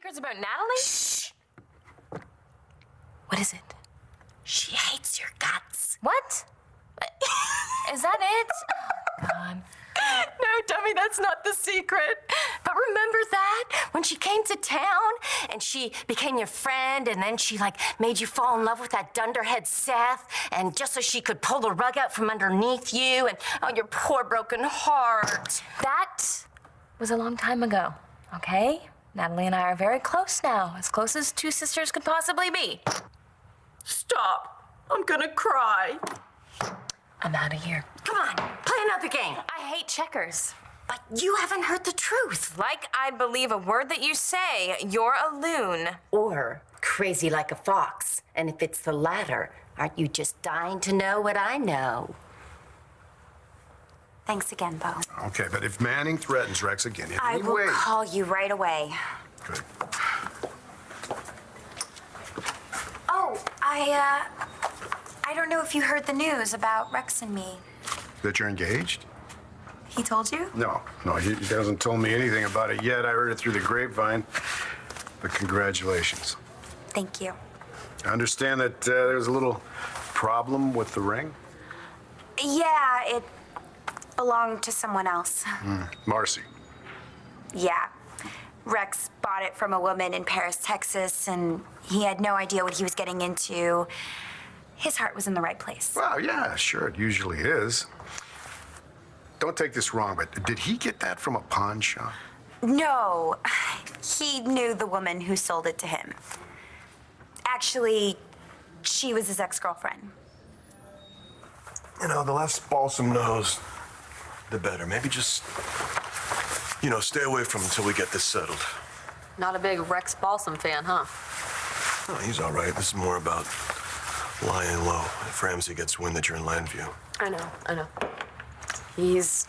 secrets about Natalie? Shh. What is it? She hates your guts. What? Is that it? Oh, God. No, dummy, that's not the secret. But remember that? When she came to town and she became your friend and then she, made you fall in love with that dunderhead Seth and just so she could pull the rug out from underneath you and, oh, your poor broken heart. That was a long time ago, okay? Natalie and I are very close now, as close as two sisters could possibly be. Stop. I'm gonna cry. I'm out of here. Come on, play another game. I hate checkers. But you haven't heard the truth. Like I believe a word that you say, you're a loon. Or crazy like a fox. And if it's the latter, aren't you just dying to know what I know? Thanks again, Bo. Okay, but if Manning threatens Rex again in I any will way... call you right away. Good. Oh, I don't know if you heard the news about Rex and me. That you're engaged? He told you? No, he hasn't told me anything about it yet. I heard it through the grapevine. But congratulations. Thank you. I understand that there's a little problem with the ring? Yeah, it belonged to someone else. Marcy. Yeah. Rex bought it from a woman in Paris, Texas, and he had no idea what he was getting into. His heart was in the right place. Well, yeah, sure, it usually is. Don't take this wrong, but did he get that from a pawn shop? No, he knew the woman who sold it to him. Actually, she was his ex-girlfriend. You know, the less Balsam knows, the better. Maybe just, stay away from him until we get this settled. Not a big Rex Balsam fan, huh? Oh, he's all right. This is more about lying low if Ramsey gets wind that you're in Landview. I know. He's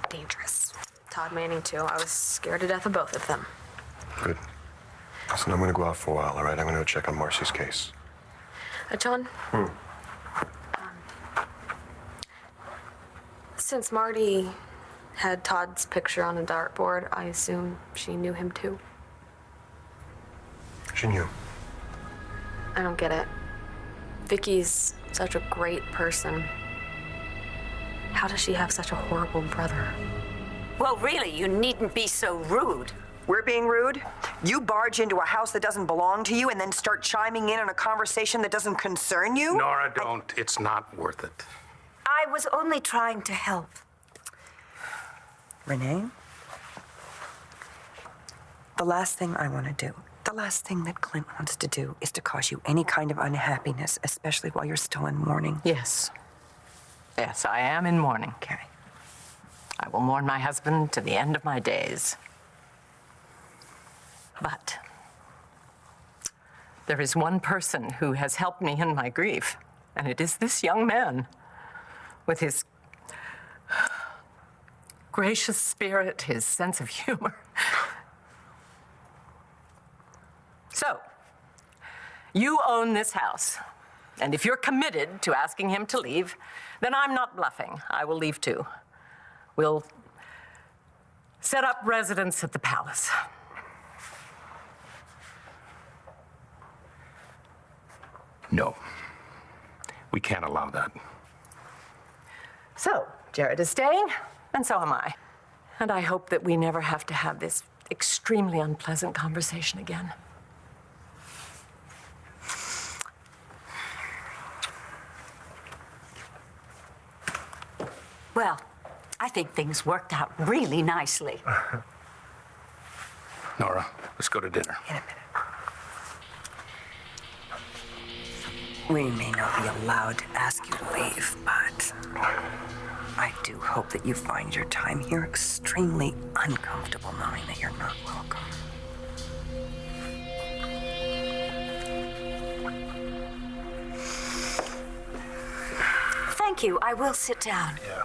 dangerous. Todd Manning, too. I was scared to death of both of them. Good. Listen, I'm gonna go out for a while, all right? I'm gonna go check on Marcy's case. John? Since Marty had Todd's picture on a dartboard, I assume she knew him, too. She knew. I don't get it. Vicky's such a great person. How does she have such a horrible brother? Well, really, you needn't be so rude. We're being rude? You barge into a house that doesn't belong to you and then start chiming in on a conversation that doesn't concern you? Nora, don't. It's not worth it. I was only trying to help. Renee? The last thing I want to do, the last thing that Clint wants to do is to cause you any kind of unhappiness, especially while you're still in mourning. Yes. Yes, I am in mourning. Okay. I will mourn my husband to the end of my days. But there is one person who has helped me in my grief, and it is this young man with his gracious spirit, his sense of humor. So, you own this house, and if you're committed to asking him to leave, then I'm not bluffing. I will leave too. We'll set up residence at the palace. No. We can't allow that. So, Jared is staying, and so am I. And I hope that we never have to have this extremely unpleasant conversation again. Well, I think things worked out really nicely. Nora, let's go to dinner. In a minute. We may not be allowed to ask you to leave, but I do hope that you find your time here extremely uncomfortable knowing that you're not welcome. Thank you. I will sit down. Yeah.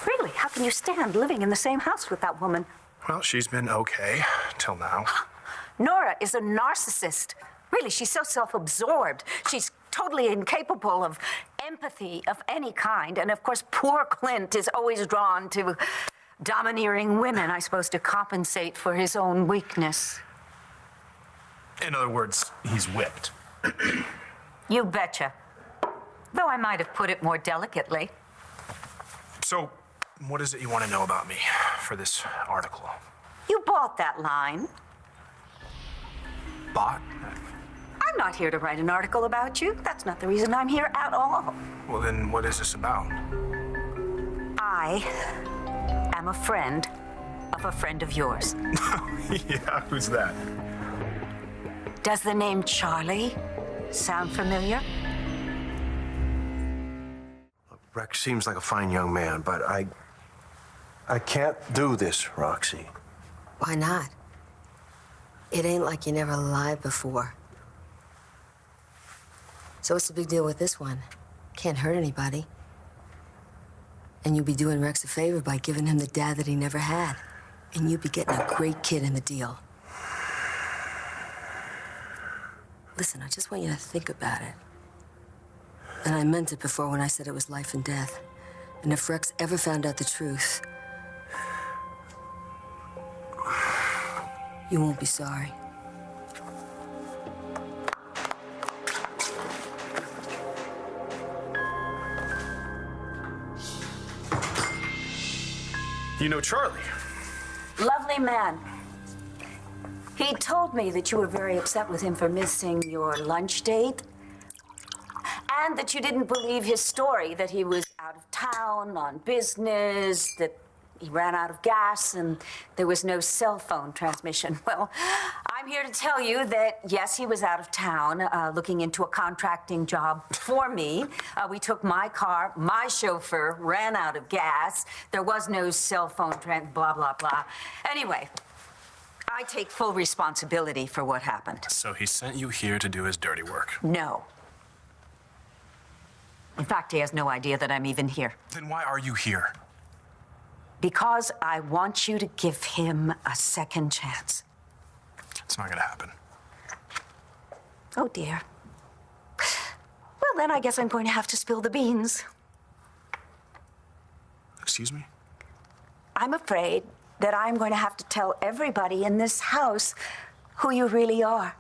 Really? How can you stand living in the same house with that woman? Well, she's been okay till now. Nora is a narcissist. Really, she's so self-absorbed. She's totally incapable of empathy of any kind. And of course, poor Clint is always drawn to domineering women are supposed to compensate for his own weakness. In other words, he's whipped. You betcha. Though I might have put it more delicately. So, what is it you want to know about me for this article? You bought that line. Bot? I'm not here to write an article about you. That's not the reason I'm here at all. Well, then what is this about? I am a friend of yours. Yeah, who's that? Does the name Charlie sound familiar? Rex seems like a fine young man, but I can't do this, Roxy. Why not? It ain't like you never lied before. So what's the big deal with this one? Can't hurt anybody. And you'll be doing Rex a favor by giving him the dad that he never had. And you'll be getting a great kid in the deal. Listen, I just want you to think about it. And I meant it before when I said it was life and death. And if Rex ever found out the truth, you won't be sorry. You know Charlie? Lovely man. He told me that you were very upset with him for missing your lunch date. And that you didn't believe his story, that he was out of town on business, that he ran out of gas, and there was no cell phone transmission. Well, I'm here to tell you that, yes, he was out of town looking into a contracting job for me. We took my car, my chauffeur ran out of gas. There was no cell phone blah, blah, blah. Anyway, I take full responsibility for what happened. So he sent you here to do his dirty work? No. In fact, he has no idea that I'm even here. Then why are you here? Because I want you to give him a second chance. It's not gonna happen. Oh, dear. Well, then I guess I'm going to have to spill the beans. Excuse me? I'm afraid that I'm going to have to tell everybody in this house who you really are.